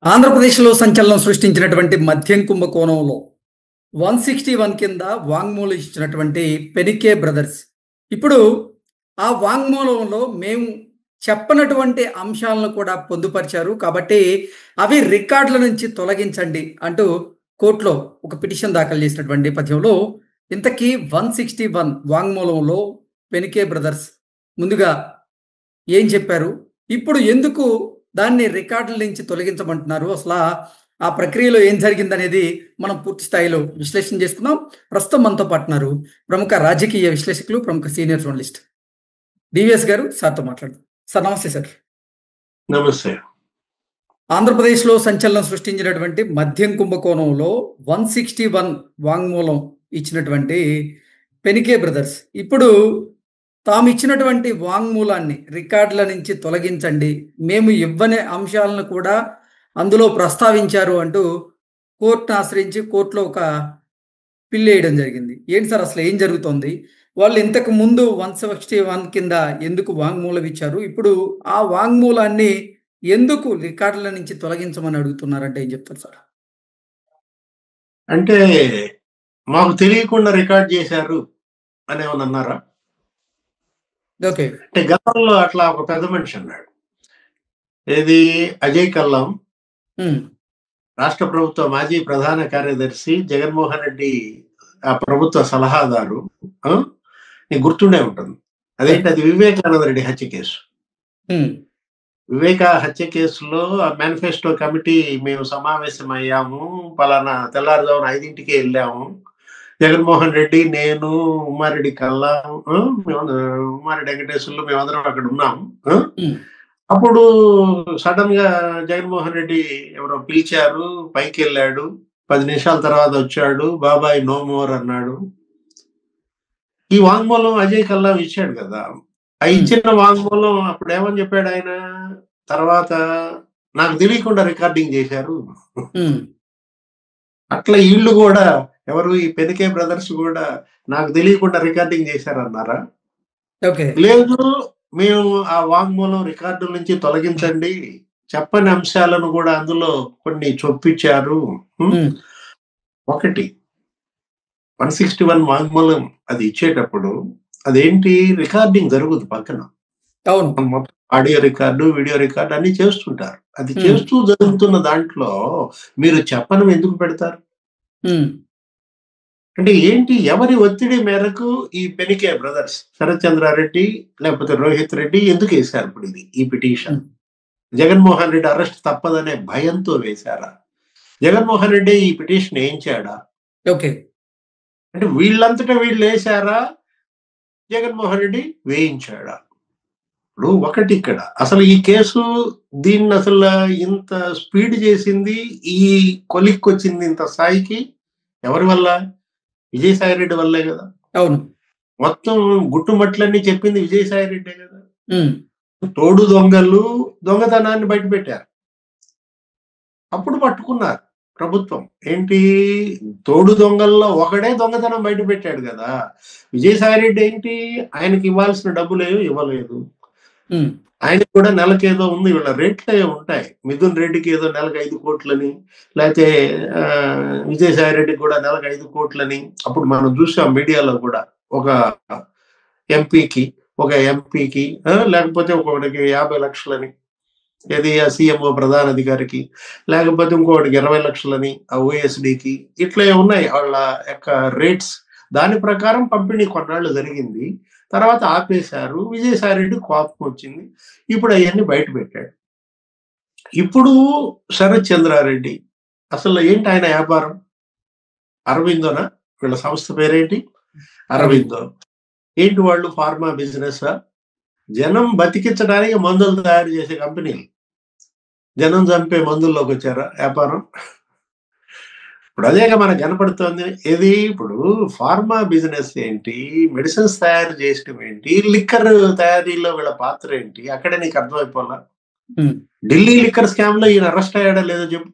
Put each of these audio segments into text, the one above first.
ఆంధ్రప్రదేశ్‌లో సంచలనం సృష్టించినటువంటి మద్యం కుంభకోణంలో 161 కింద వాంగ్మూలం ఇచ్చినటువంటి పెనికే బ్రదర్స్. ఇప్పుడు ఆ వాంగ్మూలంలో మేము చెప్పనటువంటి అంశాలను కూడా పొందుపరిచారు. కాబట్టి అవి రికార్డుల నుంచి తొలగించండి అంటూ కోర్టులో ఒక పిటిషన్ దాఖలు చేసినటువంటి నేపథ్యంలో ఇంతకీ 161 వాంగ్మూలంలో పెనికే బ్రదర్స్ ముందుగా ఏం చెప్పారు? ఇప్పుడు ఎందుకు దాన్ని రికార్డుల నుంచి తొలగించమంటున్నారు? అసలా ఆ ప్రక్రియలో ఏం జరిగిందనేది మనం పూర్తి స్థాయిలో విశ్లేషణ చేసుకుందాం. ప్రస్తుతం మనతో పాటు ఉన్నారు ప్రముఖ రాజకీయ విశ్లేషకులు, ప్రముఖ సీనియర్ జర్నలిస్ట్ డివిఎస్ గారు. సార్‌తో మాట్లాడదాం. సార్ నమస్తే సార్. నమస్తే. ఆంధ్రప్రదేశ్‌లో సంచలనం సృష్టించినటువంటి మద్యం కుంభకోణంలో 161 వాంగ్మూలం ఇచ్చినటువంటి పెనికే బ్రదర్స్ ఇప్పుడు తాము ఇచ్చినటువంటి వాంగ్మూలాన్ని రికార్డుల నుంచి తొలగించండి, మేము ఇవ్వని అంశాలను కూడా అందులో ప్రస్తావించారు అంటూ కోర్టును ఆశ్రయించి కోర్టులో ఒక పిల్లేయడం జరిగింది. ఏంటి సార్ అసలు ఏం జరుగుతోంది? వాళ్ళు ఇంతకు ముందు 161 కింద ఎందుకు వాంగ్మూలం ఇచ్చారు? ఇప్పుడు ఆ వాంగ్మూలాన్ని ఎందుకు రికార్డుల నుంచి తొలగించమని అడుగుతున్నారంటే ఏం చెప్తారు సార్? అంటే మాకు తెలియకుండా రికార్డ్ చేశారు అని ఏమన్నా అన్నారా? ఓకే. అంటే గతంలో అట్లా ఒక పెద్ద మనిషి అన్నాడు. ఏది అజయ్ కల్లం, రాష్ట్ర ప్రభుత్వ మాజీ ప్రధాన కార్యదర్శి జగన్మోహన్ రెడ్డి ఆ ప్రభుత్వ సలహాదారు. నీకు గుర్తుండే ఉంటుంది. అదేంటి, అది వివేకానంద రెడ్డి హత్య కేసు. వివేక హత్య కేసులో ఆ మేనిఫెస్టో కమిటీ మేము సమావేశం అయ్యాము, పలానా తెల్లారుజామున 5ంటికే వెళ్ళాము. జగన్మోహన్ రెడ్డి, నేను, ఉమ్మారెడ్డి కల్లా, ఉమ్మారెడ్డి వెంకటేశ్వర్లు మేమందరం అక్కడ ఉన్నాము. అప్పుడు సడన్ గా జగన్మోహన్ రెడ్డి ఎవరో పిలిచారు, పైకి వెళ్ళాడు. 10 నిమిషాల తర్వాత వచ్చాడు, బాబాయ్ నో మోర్ అన్నాడు. ఈ వాంగ్మూలం అజయ్ కల్లా ఇచ్చాడు కదా. ఆ ఇచ్చిన వాంగ్మూలం అప్పుడు ఏమని చెప్పాడు ఆయన? తర్వాత నాకు తెలియకుండా రికార్డింగ్ చేశారు. అట్లా వీళ్ళు కూడా, ఎవరు ఈ పెనికే బ్రదర్స్ కూడా నాకు తెలియకుండా రికార్డింగ్ చేశారన్నారా? లేదు, మేము ఆ వాంగ్మూలం రికార్డుల నుంచి తొలగించండి, చెప్పని అంశాలను కూడా అందులో కొన్ని చొప్పించారు. ఒకటి 161 వాంగ్మూలం అది ఇచ్చేటప్పుడు అదేంటి, రికార్డింగ్ జరుగుతుంది పక్కన. ఆడియో రికార్డు, వీడియో రికార్డు అన్ని చేస్తుంటారు. అది చేస్తూ జరుగుతున్న దాంట్లో మీరు చెప్పనం ఎందుకు పెడతారు? అంటే ఏంటి, ఎవరి ఒత్తిడి మేరకు ఈ పెనికే బ్రదర్స్, శరత్ చంద్రారెడ్డి లేకపోతే రోహిత్ రెడ్డి ఎందుకు వేశారు ఇప్పుడు ఈ పిటిషన్? జగన్మోహన్ రెడ్డి అరెస్ట్ తప్పదనే భయంతో వేశారా? జగన్మోహన్ రెడ్డి ఈ పిటిషన్ వేయించాడా? అంటే వీళ్ళంతటా వీళ్ళు వేశారా, జగన్మోహన్ రెడ్డి వేయించాడా? ఇప్పుడు ఒకటి, ఇక్కడ అసలు ఈ కేసు దీన్ని అసలు ఇంత స్పీడ్ చేసింది, ఈ కొలిక్కి వచ్చింది ఇంత స్థాయికి ఎవరి వల్ల? విజయసాయి రెడ్డి వల్లే కదా. అవును, మొత్తం గుట్టుమట్లన్నీ చెప్పింది విజయసాయి రెడ్డే కదా. తోడు దొంగలు దొంగతనాన్ని బయట పెట్టారు, అప్పుడు పట్టుకున్నారు ప్రభుత్వం. ఏంటి, తోడు దొంగల్లో ఒకడే దొంగతనం బయట పెట్టాడు కదా. విజయసాయి రెడ్డి ఏంటి, ఆయనకి ఇవ్వాల్సిన డబ్బులేవో ఇవ్వలేదు. ఆయనకి కూడా నెలకేదో ఉంది, వీళ్ళ రేట్లు ఉంటాయి. మిథున్ రెడ్డికి ఏదో నెలకు 5 కోట్లని, లేకపోతే విజయసాయి రెడ్డికి కూడా నెలకు 5 కోట్లని. అప్పుడు మనం చూసాం మీడియాలో కూడా, ఒక ఎంపీకి లేకపోతే ఒకటికి 50 లక్షలని, ఏది ఆ సీఎంఓ ప్రధాన అధికారికి, లేకపోతే ఇంకొకటికి 20 లక్షలని ఆ ఓఎస్డికి. ఇట్లా ఉన్నాయి వాళ్ళ యొక్క రేట్స్. దాని ప్రకారం పంపిణీ కొన్నాళ్ళు జరిగింది, తర్వాత ఆపేశారు. విజయసాయి రెడ్డి కోపం వచ్చింది, ఇప్పుడు అవన్నీ బయట పెట్టాడు. ఇప్పుడు శరత్ చంద్రారెడ్డి అసలు ఏంటి, ఆయన వ్యాపారం అరవిందోనా? వీళ్ళ సంస్థ పేరేంటి? అరవిందో. ఏంటి వాళ్ళు, ఫార్మా బిజినెస్? జనం బతికించడానికి మందులు తయారు చేసే కంపెనీలు. జనం చంపే మందుల్లోకి వచ్చారా వ్యాపారం? ఇప్పుడు అదేగా మనకు కనపడుతుంది. ఏది, ఇప్పుడు ఫార్మా బిజినెస్ ఏంటి, మెడిసిన్స్ తయారు చేయడం ఏంటి, లిక్కర్ తయారీలో వీళ్ళ పాత్ర ఏంటి, అక్కడే నీకు అర్థమైపోలా. ఢిల్లీ లిక్కర్ స్కామ్ లో ఈయన అరెస్ట్ అయ్యాడా లేదో చెప్పు.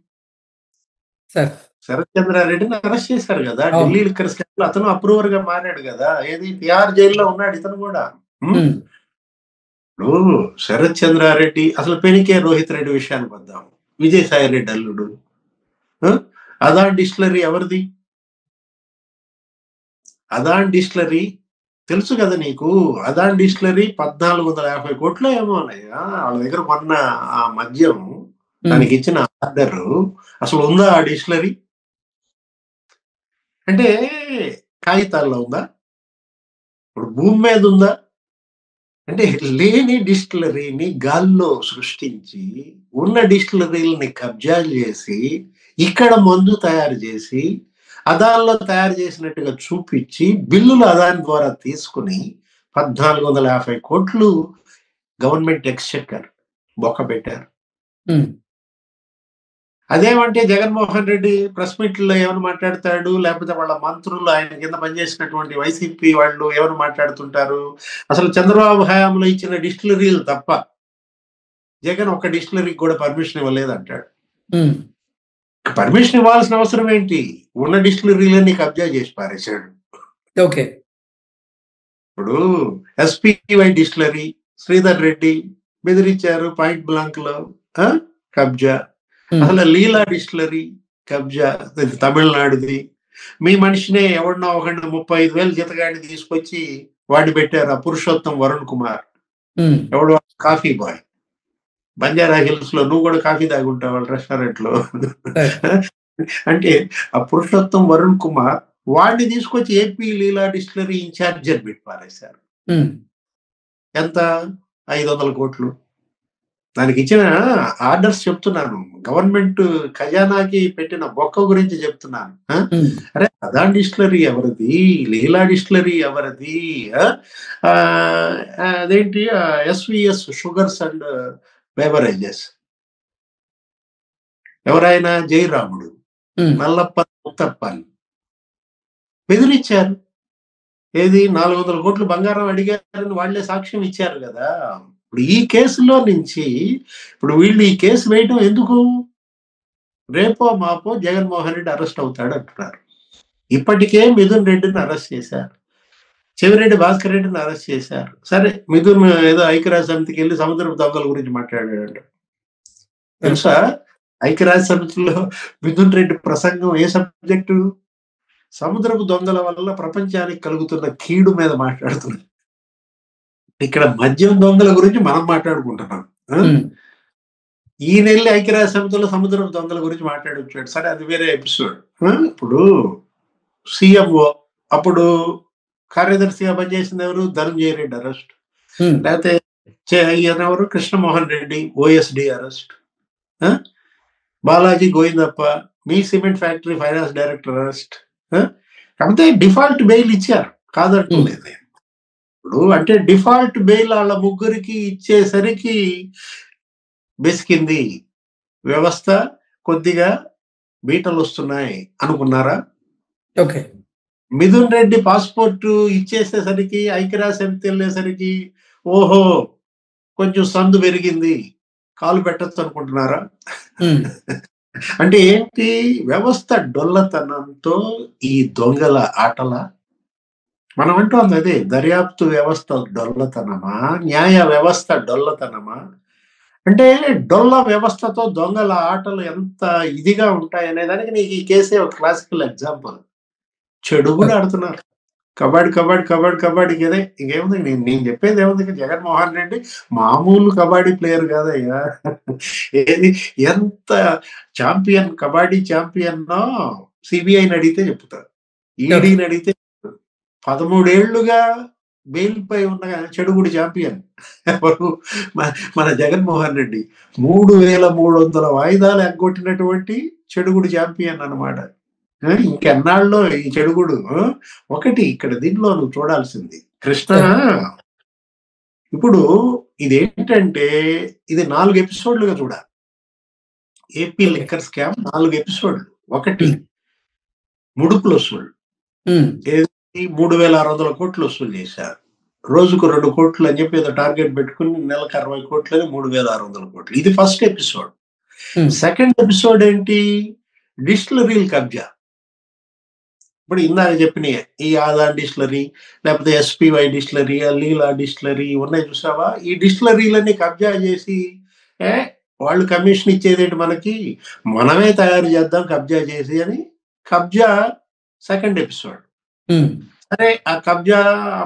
శరత్ చంద్రారెడ్డిని అరెస్ట్ చేశారు కదా ఢిల్లీ లిక్కర్ స్కామ్ లో. అతను అప్రూవర్ గా మారాడు కదా. ఏది, తిహార్ జైల్లో ఉన్నాడు ఇతను కూడా. ఇప్పుడు శరత్ చంద్రారెడ్డి, అసలు పెనికే రోహిత్ రెడ్డి విషయానికి వద్దాం. విజయసాయి రెడ్డి అల్లుడు. అదాన్ డిస్టిలరీ ఎవరిది? అదాన్ డిస్టిలరీ తెలుసు కదా నీకు. అదాన్ డిస్టిలరీ 1450 కోట్లు ఏమో ఉన్నాయా వాళ్ళ దగ్గర. మొన్న ఆ మద్యం దానికి ఇచ్చిన ఆర్డర్ అసలు ఉందా ఆ డిస్టిలరీ? అంటే కాగితాల్లో ఉందా? ఇప్పుడు భూమి మీద ఉందా? అంటే లేని డిస్టిలరీని గాల్లో సృష్టించి ఉన్న డిస్టిలరీలని కబ్జా చేసి ఇక్కడ మందు తయారు చేసి అదాన్లో తయారు చేసినట్టుగా చూపించి బిల్లులు అదాని ద్వారా తీసుకుని 1450 కోట్లు గవర్నమెంట్ ఎక్స్చెక్కర్ బొక్క పెట్టారు. అదేమంటే జగన్మోహన్ రెడ్డి ప్రెస్ మీట్లో ఏమైనా మాట్లాడతాడు, లేకపోతే వాళ్ళ మంత్రులు ఆయన కింద పనిచేసినటువంటి వైసీపీ వాళ్ళు ఏమైనా మాట్లాడుతుంటారు. అసలు చంద్రబాబు హయాంలో ఇచ్చిన డిస్టిలరీలు తప్ప జగన్ ఒక్క డిస్టిలరీకి కూడా పర్మిషన్ ఇవ్వలేదంటాడు. పర్మిషన్ ఇవ్వాల్సిన అవసరం ఏంటి? ఉన్న డిస్టిలరీలన్నీ కబ్జా చేసి పారేశాడు. ఓకే. ఇప్పుడు ఎస్పీవై డిస్టిలరీ శ్రీధర్ రెడ్డి బెదిరించారు పాయింట్ బ్లాంక్ లో, కబ్జా. అసలు లీలా డిస్టిలరీ కబ్జా, తమిళనాడుది. మీ మనిషినే ఎవరినో ఒకటి 35,000 జీతగాడిని తీసుకొచ్చి వాడిని పెట్టారు, ఆ పురుషోత్తం వరుణ్ కుమార్. ఎవడు? Coffee bye. బంజారా హిల్స్ లో నువ్వు కూడా కాఫీ తాగుంటావు వాళ్ళ రెస్టారెంట్ లో. అంటే ఆ పురుషోత్తం వరుణ్ కుమార్ వాడిని తీసుకొచ్చి ఏపీ లీలా డిస్టిలరీ ఇన్ఛార్జ్ అని పెట్టి పారేశారు. ఎంత? 500 కోట్లు. దానికి ఇచ్చిన ఆర్డర్స్ చెప్తున్నాను, గవర్నమెంట్ ఖజానాకి పెట్టిన బొక్క గురించి చెప్తున్నాను. అరే అదాన్ డిస్టిలరీ ఎవరిది? లీలా డిస్టిలరీ ఎవరిది? అదేంటి ఎస్విఎస్ షుగర్స్ అండ్ బెవరేజెస్ ఎవరైనా జయరాముడు, నల్లప్ప, ముత్తప్పని బెదిరించారు. ఏది? 400 కోట్లు బంగారం అడిగారని వాళ్లే సాక్ష్యం ఇచ్చారు కదా. ఇప్పుడు ఈ కేసులో నుంచి ఇప్పుడు వీళ్ళు ఈ కేసు వేయటం ఎందుకు? రేపో మాపో జగన్మోహన్ రెడ్డి అరెస్ట్ అవుతాడు అంటున్నారు. ఇప్పటికే మిథున్ రెడ్డిని అరెస్ట్ చేశారు, చెవిరెడ్డి భాస్కర్ రెడ్డిని అరెస్ట్ చేశారు. సరే, మిథున్ ఏదో ఐక్యరాజ్య సమితికి వెళ్ళి సముద్రపు దొంగల గురించి మాట్లాడాడు. తెలుసా? ఐక్యరాజ్య సమితిలో మిథున్ రెడ్డి ప్రసంగం ఏ సబ్జెక్టు? సముద్రపు దొంగల వల్ల ప్రపంచానికి కలుగుతున్న కీడు మీద మాట్లాడుతున్నారు. ఇక్కడ మద్యం దొంగల గురించి మనం మాట్లాడుకుంటున్నాం. ఈ నెల ఐక్యరాజ్య సమితిలో సముద్రపు దొంగల గురించి మాట్లాడుతున్నాడు. సరే, అది వేరే ఎపిసోడ్. ఇప్పుడు సీఎంఓ అప్పుడు కార్యదర్శిగా పనిచేసింది ఎవరు? ధనంజయ రెడ్డి అరెస్ట్. లేకపోతే ఎవరు? Krishnamohan Reddy OSD arrest. బాలాజీ గోవిందప్ప మీ cement factory finance director arrest. కాకపోతే డిఫాల్ట్ బెయిల్ ఇచ్చారు, కాదంటలేదు. ఇప్పుడు అంటే డిఫాల్ట్ బెయిల్ వాళ్ళ ముగ్గురికి ఇచ్చేసరికి బెసికింది వ్యవస్థ, కొద్దిగా బీటలు వస్తున్నాయి అనుకున్నారా? ఓకే. మిథున్ రెడ్డి పాస్పోర్ట్ ఇచ్చేసేసరికి, ఐక్యరాజ్య సమితి వెళ్ళేసరికి ఓహో కొంచెం సందు పెరిగింది, కాలు పెట్టచ్చు అనుకుంటున్నారా? అంటే ఏంటి? వ్యవస్థ డొల్లతనంతో ఈ దొంగల ఆటల మనం అంటాం అదే. దర్యాప్తు వ్యవస్థ డొల్లతనమా, న్యాయ వ్యవస్థ డొల్లతనమా? అంటే డొల్ల వ్యవస్థతో దొంగల ఆటలు ఎంత ఇదిగా ఉంటాయనే దానికి నీకు ఈ కేసే ఒక క్లాసికల్ ఎగ్జాంపుల్. చెడు కూడా ఆడుతున్నారు. కబడ్డీ కబడ్డీ కబడ్డీ కబడ్డీ కదే. ఇంకేముంది? నేను చెప్పేది ఏముంది? జగన్మోహన్ రెడ్డి మామూలు కబడ్డీ ప్లేయర్ కాదయ్యా. ఏది ఎంత ఛాంపియన్, కబడ్డీ ఛాంపియన్నో సిబిఐని అడిగితే చెప్తారు, ఈడీని అడిగితే 13 ఏళ్లుగా బెయిల్ పై ఉన్న చెడుగుడి ఛాంపియన్ ఎవరు? మన జగన్మోహన్ రెడ్డి. 3,300 వాయిదాలు ఎగ్గొట్టినటువంటి చెడుగుడి ఛాంపియన్ అన్నమాట. ఇంకెన్నాళ్ళలో ఈ చెడుగుడు. ఒకటి ఇక్కడ దీంట్లో నువ్వు చూడాల్సింది కృష్ణ, ఇప్పుడు ఇదేంటంటే ఇది 4 ఎపిసోడ్లుగా చూడాలి. ఏపీ లిక్కర్ స్కామ్ 4 ఎపిసోడ్లు. ఒకటి ముడుపులు వసూళ్ళు, 3,600 కోట్లు వసూలు చేశారు. రోజుకు 2 కోట్లు అని చెప్పి ఏదో టార్గెట్ పెట్టుకుని నెలకు 60 కోట్లని 3,600 కోట్లు. ఇది ఫస్ట్ ఎపిసోడ్. సెకండ్ ఎపిసోడ్ ఏంటి? డిస్టిలరీలు కబ్జా. ఇప్పుడు ఇందాక చెప్పిన ఈ ఆదాన్ డిస్టిలరీ, లేకపోతే ఎస్పీవై డిస్టిలరీ, లీలా డిస్టిలరీ ఉన్నాయి చూసావా? ఈ డిస్టిలరీలన్నీ కబ్జా చేసి వాళ్ళు కమిషన్ ఇచ్చేది ఏంటి మనకి, మనమే తయారు చేద్దాం కబ్జా చేసి అని. కబ్జా సెకండ్ ఎపిసోడ్. సరే, ఆ కబ్జా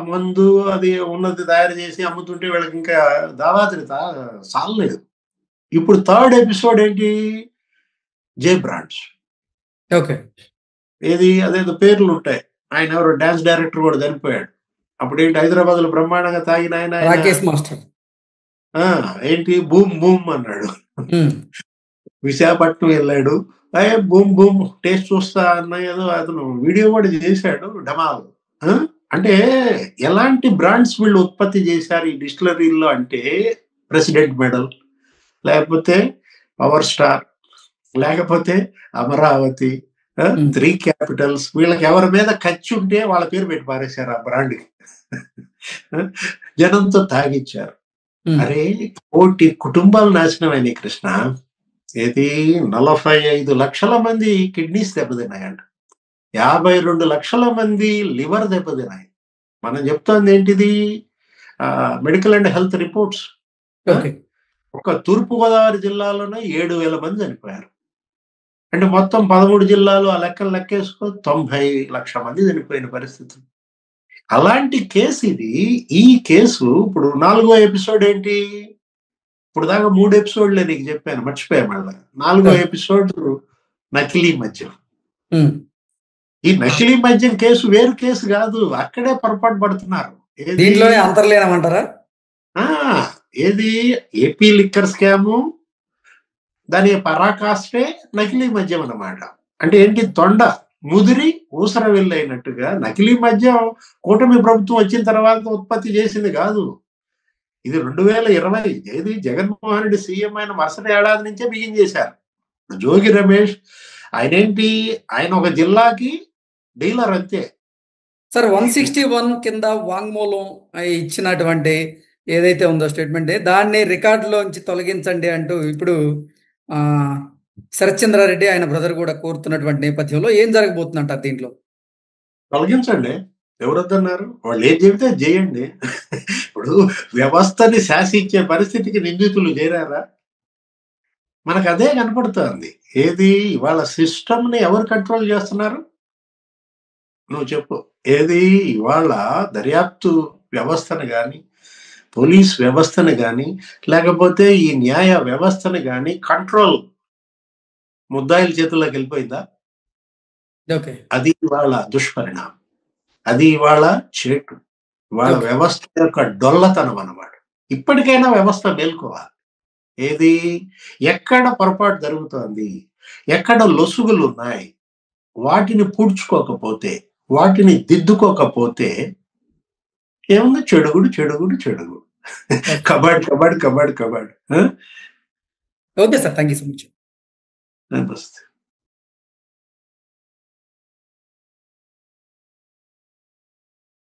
మందు అది ఉన్నది తయారు చేసి అమ్ముతుంటే వీళ్ళకి ఇంకా దావాతిని సాలలేదు. ఇప్పుడు థర్డ్ ఎపిసోడ్ ఏంటి, జే బ్రాండ్స్. ఓకే. ఏది అదేదో పేర్లు ఉంటాయి. ఆయన ఎవరో డాన్స్ డైరెక్టర్ కూడా చనిపోయాడు. అప్పుడు ఏంటి, హైదరాబాద్ లో బ్రహ్మాండంగా తాగిన ఆయన రాకేష్ మాస్టర్ ఏంటి బూమ్ బూమ్ అన్నాడు. విశాఖపట్నం వెళ్ళాడు, బూమ్ బూమ్ టేస్ట్ చూస్తా అన్న ఏదో అతను వీడియో కూడా చేశాడు డమాల్. అంటే ఎలాంటి బ్రాండ్స్ వీళ్ళు ఉత్పత్తి చేశారు ఈ డిస్టిలరీల్లో అంటే, ప్రెసిడెంట్ మెడల్, లేకపోతే పవర్ స్టార్, లేకపోతే అమరావతి, 3 క్యాపిటల్స్, వీళ్ళకి ఎవరి మీద ఖర్చు ఉంటే వాళ్ళ పేరు పెట్టి పారేశారు ఆ బ్రాండ్కి. జనంతో తాగిచ్చారు. అరే, 1 కోటి కుటుంబాలు నాశనం అయినాయి కృష్ణ. ఏది 45 లక్షల మంది కిడ్నీస్ దెబ్బతిన్నాయంట, 52 లక్షల మంది లివర్ దెబ్బతిన్నాయి. మనం చెప్తోంది ఏంటిది, మెడికల్ అండ్ హెల్త్ రిపోర్ట్స్. ఒక తూర్పుగోదావరి జిల్లాలోనే 7,000 మంది చనిపోయారు. అంటే మొత్తం 13 జిల్లాలు ఆ లెక్కలు లెక్కేసుకో, 90 లక్షల మంది చనిపోయిన పరిస్థితి. అలాంటి కేసు ఇది. ఈ కేసు ఇప్పుడు 4వ ఎపిసోడ్ ఏంటి, ఇప్పుడు దాకా 3 ఎపిసోడ్లే నీకు చెప్పాను, మర్చిపోయా మళ్ళా. 4వ ఎపిసోడ్ నకిలీ మద్యం. ఈ నకిలీ మద్యం కేసు వేరు కేసు కాదు, అక్కడే పొరపాటు పడుతున్నారు. దీంట్లోనే అంతర్లీనమంటారా? ఏది ఏపీ లిక్కర్ స్కాము, దాని పరాకాష్టే నకిలీ మద్యం అన్నమాట. అంటే ఏంటి, తొండ ముదిరి ఊసర వెళ్ళైనట్టుగా నకిలీ మద్యం కూటమి ప్రభుత్వం వచ్చిన తర్వాత ఉత్పత్తి చేసింది కాదు. ఇది 2020, ఏది జగన్మోహన్ రెడ్డి సీఎం అయిన మరుసటి ఏడాది నుంచే బిగిన్ చేశారు. జోగి రమేష్ ఆయన ఒక జిల్లాకి డీలర్ అంతే. సార్, 161 కింద వాంగ్మూలం ఇచ్చినటువంటి ఏదైతే ఉందో స్టేట్మెంట్, దాన్ని రికార్డులోంచి తొలగించండి అంటూ ఇప్పుడు శరత్చంద్రారెడ్డి ఆయన బ్రదర్ కూడా కోరుతున్నటువంటి నేపథ్యంలో ఏం జరగబోతుందంటారు దీంట్లో? తొలగించండి, ఎవరొద్దన్నారు? వాళ్ళు ఏం చెబితే చేయండి. ఇప్పుడు వ్యవస్థని శాసించే పరిస్థితికి నిందితులు చేరారా? మనకు అదే కనపడుతోంది. ఏది ఇవాళ సిస్టమ్ని ఎవరు కంట్రోల్ చేస్తున్నారు నువ్వు చెప్పు. ఏది ఇవాళ దర్యాప్తు వ్యవస్థను కానీ, పోలీస్ వ్యవస్థను కానీ, లేకపోతే ఈ న్యాయ వ్యవస్థను కానీ కంట్రోల్ ముద్దాయిల చేతుల్లోకి వెళ్ళిపోయిందా? అది ఇవాళ దుష్పరిణామం, అది ఇవాళ చేటు, ఇవాళ వ్యవస్థ యొక్క డొల్లతనం అన్నమాట. ఇప్పటికైనా వ్యవస్థ మేల్కోవాలి. ఏది ఎక్కడ పొరపాటు జరుగుతోంది, ఎక్కడ లొసుగులు ఉన్నాయి, వాటిని పూడ్చుకోకపోతే, వాటిని దిద్దుకోకపోతే ఏముంది, చెడుగుడు చెడుగుడు చెడుగుడు, కబడ్ కబడ్ కబడ్ కబడ్. Okay sir, thank you so much. నమస్తే.